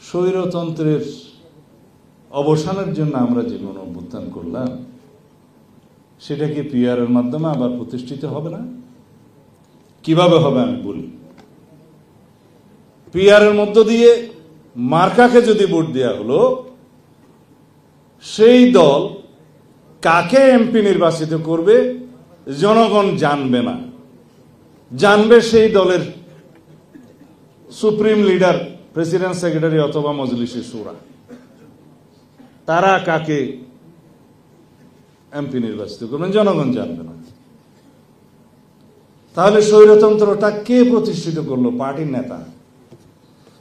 স্বৈরতন্ত্রের অবসানের জন্য আমরা যে কোনো অভ্যুত্থান করলাম, সেটা কি পিআরের মাধ্যমে আবার প্রতিষ্ঠিত হবে না? কিভাবে হবে আমি বলি। পিআরের মধ্য দিয়ে মার্কাকে যদি ভোট দেওয়া হলো, সেই দল কাকে এমপি নির্বাচিত করবে জনগণ জানবে না। জানবে সেই দলের সুপ্রিম লিডার, প্রেসিডেন্ট, সেক্রেটারি অথবা মজলিসে শুরা। তারা কাকে এমপি নির্বাচিত করবেন জনগণ জানবে না। তাহলে স্বৈরতন্ত্রটা কে প্রতিষ্ঠিত করলো? পার্টির নেতা।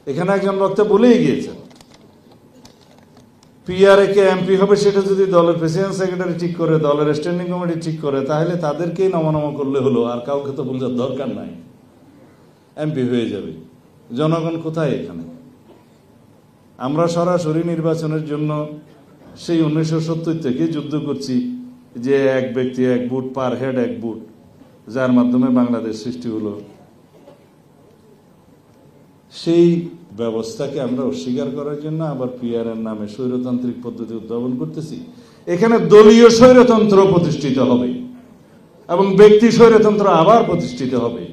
এখানে একজন বক্তা বলেই গিয়েছেন, পিআরএ কে এমপি হবে সেটা যদি দলের প্রেসিডেন্ট, সেক্রেটারি ঠিক করে, দলের স্ট্যান্ডিং কমিটি ঠিক করে, তাহলে তাদেরকেই নমনম করলে হলো, আর কাউকে তো বোঝার দরকার নাই, এমপি হয়ে যাবে। জনগণ কোথায় এখানে? আমরা সরাসরি নির্বাচনের জন্য সেই 1970 থেকে যুদ্ধ করছি, যে এক ব্যক্তি এক ভোট, পার হেড এক ভোট, যার মাধ্যমে বাংলাদেশ সৃষ্টি হলো। সেই ব্যবস্থাকে আমরা অস্বীকার করার জন্য আবার পিআরের নামে স্বৈরতান্ত্রিক পদ্ধতি উদ্ভাবন করতেছি। এখানে দলীয় স্বৈরতন্ত্র প্রতিষ্ঠিত হবে এবং ব্যক্তি স্বৈরতন্ত্র আবার প্রতিষ্ঠিত হবে।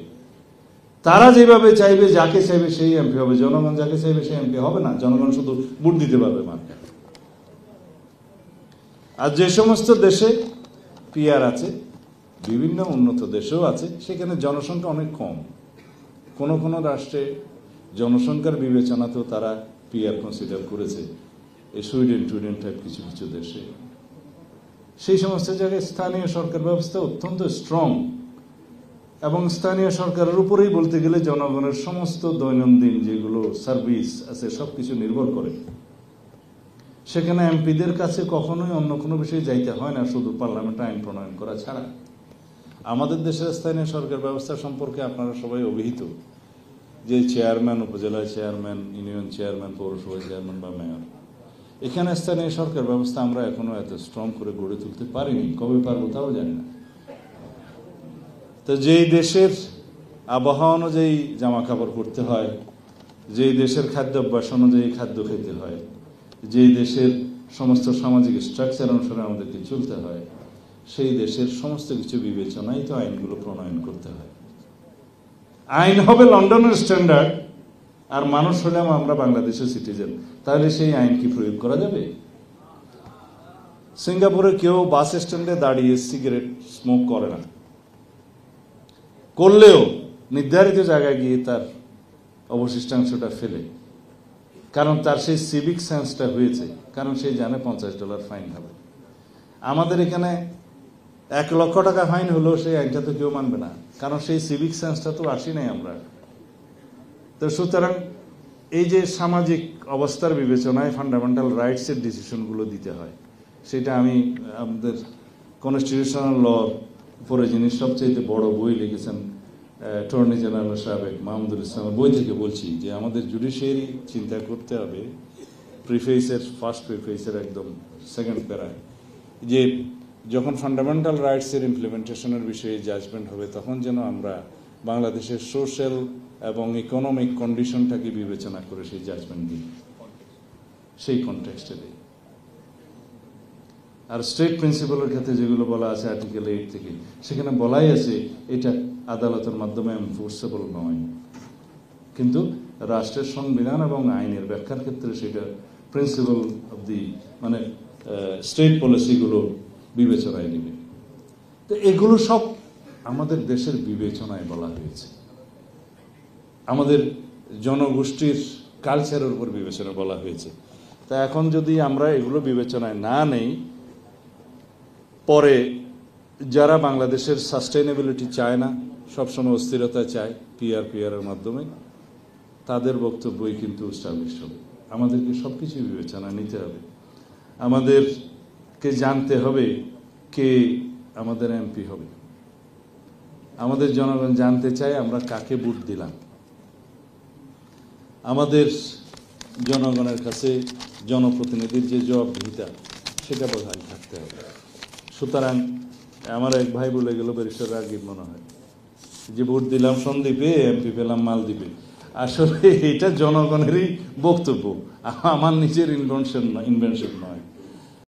তারা যেভাবে চাইবে, যাকে চাইবে সেই এমপি হবে, জনগণ যাকে চাইবে সেই এমপি হবে না। জনগণ শুধু ভোট দিতে পারবে মার্কা। আর যে সমস্ত দেশে পিআর আছে, বিভিন্ন উন্নত দেশেও আছে, সেখানে জনসংখ্যা অনেক কম। কোন কোন রাষ্ট্রে জনসংখ্যার বিবেচনাতেও তারা পিআর কনসিডার করেছে, এই সুইডেন টুইডেন টাইপ কিছু কিছু দেশে। সেই সমস্ত জায়গায় স্থানীয় সরকার ব্যবস্থা অত্যন্ত স্ট্রং, এবং স্থানীয় সরকারের উপরেই বলতে গেলে জনগণের সমস্ত দৈনন্দিন যেগুলো সার্ভিস আছে সবকিছু নির্ভর করে। সেখানে এমপিদের কাছে কখনোই অন্য কোনো বিষয়ে যাইতে হয় না, শুধু পার্লামেন্টে আইন প্রণয়ন করা ছাড়া। আমাদের দেশের স্থানীয় সরকার ব্যবস্থা সম্পর্কে আপনারা সবাই অবহিত, যে চেয়ারম্যান, উপজেলা চেয়ারম্যান, ইউনিয়ন চেয়ারম্যান, পৌরসভা চেয়ারম্যান বা মেয়র, এখানে স্থানীয় সরকার ব্যবস্থা আমরা এখনো এত স্ট্রং করে গড়ে তুলতে পারিনি। কবে পারবো তাও জানি না। তো যেই দেশের আবহাওয়া অনুযায়ী জামা কাপড় পরতে হয়, যেই দেশের খাদ্যাভ্যাস অনুযায়ী খাদ্য খেতে হয়, যেই দেশের সমস্ত সামাজিক স্ট্রাকচার অনুসারে আমাদেরকে চলতে হয়, সেই দেশের সমস্ত কিছু বিবেচনায় তো আইনগুলো প্রণয়ন করতে হয়। আইন হবে লন্ডনের স্ট্যান্ডার্ড, আর মানুষ হলাম আমরা বাংলাদেশের সিটিজেন, তাহলে সেই আইন কি প্রয়োগ করা যাবে? সিঙ্গাপুরে কেউ বাস স্ট্যান্ডে দাঁড়িয়ে সিগারেট স্মোক করে না, করলেও নির্ধারিত জায়গায় গিয়ে তার অবশিষ্টাংশটা ফেলে, কারণ তার সেই সিভিক সেন্সটা হয়েছে, কারণ সেই জানে $50 ফাইন হবে। আমাদের এখানে 1 লক্ষ টাকা ফাইন হলো, সেই আইনটা তো কেউ মানবে না, কারণ সেই সিভিক সেন্সটা তো আসি নাই আমরা। তো সুতরাং এই যে সামাজিক অবস্থার বিবেচনায় ফান্ডামেন্টাল রাইটসের ডিসিশনগুলো দিতে হয়, সেটা আমি আমাদের কনস্টিটিউশনাল ল উপরে যিনি সবচেয়ে বড় বই লিখেছেন, অ্যাটর্নি জেনারেল সাবেক মাহমুদুল ইসলামের বই থেকে বলছি, যে আমাদের জুডিশিয়ারি চিন্তা করতে হবে, প্রিফেসের ফার্স্ট প্রিফেসের একদম সেকেন্ড প্যারায়, যে যখন ফান্ডামেন্টাল রাইটসের ইমপ্লিমেন্টেশনের বিষয়ে জাজমেন্ট হবে, তখন যেন আমরা বাংলাদেশের সোশ্যাল এবং ইকোনমিক কন্ডিশনটাকে বিবেচনা করে সেই জাজমেন্ট দিই, সেই কনটেক্সটে দিই। আর স্টেট প্রিন্সিপালের ক্ষেত্রে যেগুলো বলা আছে আর্টিকেল 8 থেকে, সেখানে বলাই আছে এটা আদালতের মাধ্যমে এনফোর্সেবল নয়, কিন্তু রাষ্ট্রের সংবিধান এবং আইনের ব্যাখ্যার ক্ষেত্রে সেটা প্রিন্সিপাল অব দি মানে স্টেট পলিসিগুলো বিবেচনায় নেবে। তো এগুলো সব আমাদের দেশের বিবেচনায় বলা হয়েছে, আমাদের জনগোষ্ঠীর কালচারের উপর বিবেচনা বলা হয়েছে। তা এখন যদি আমরা এগুলো বিবেচনায় না নেই, পরে যারা বাংলাদেশের সাস্টেইনেবিলিটি চায় না, সবসময় অস্থিরতা চায় পিআরের মাধ্যমে, তাদের বক্তব্যই কিন্তু এস্টাবলিশ হবে। আমাদেরকে সবকিছু বিবেচনা নিতে হবে। আমাদেরকে জানতে হবে কে আমাদের এমপি হবে। আমাদের জনগণ জানতে চায় আমরা কাকে ভোট দিলাম। আমাদের জনগণের কাছে জনপ্রতিনিধির যে জবাবদিহিতা, সেটা বজায় থাকতে হবে। সুতরাং আমার এক ভাই বলে গেল, ব্যারিস্টার রাগিব মনে হয়, যে ভোট দিলাম সন্দ্বীপে, এমপি পেলাম মালদ্বীপে। আসলে এটা জনগণেরই বক্তব্য, আমার নিজের ইনভেনশন নয়।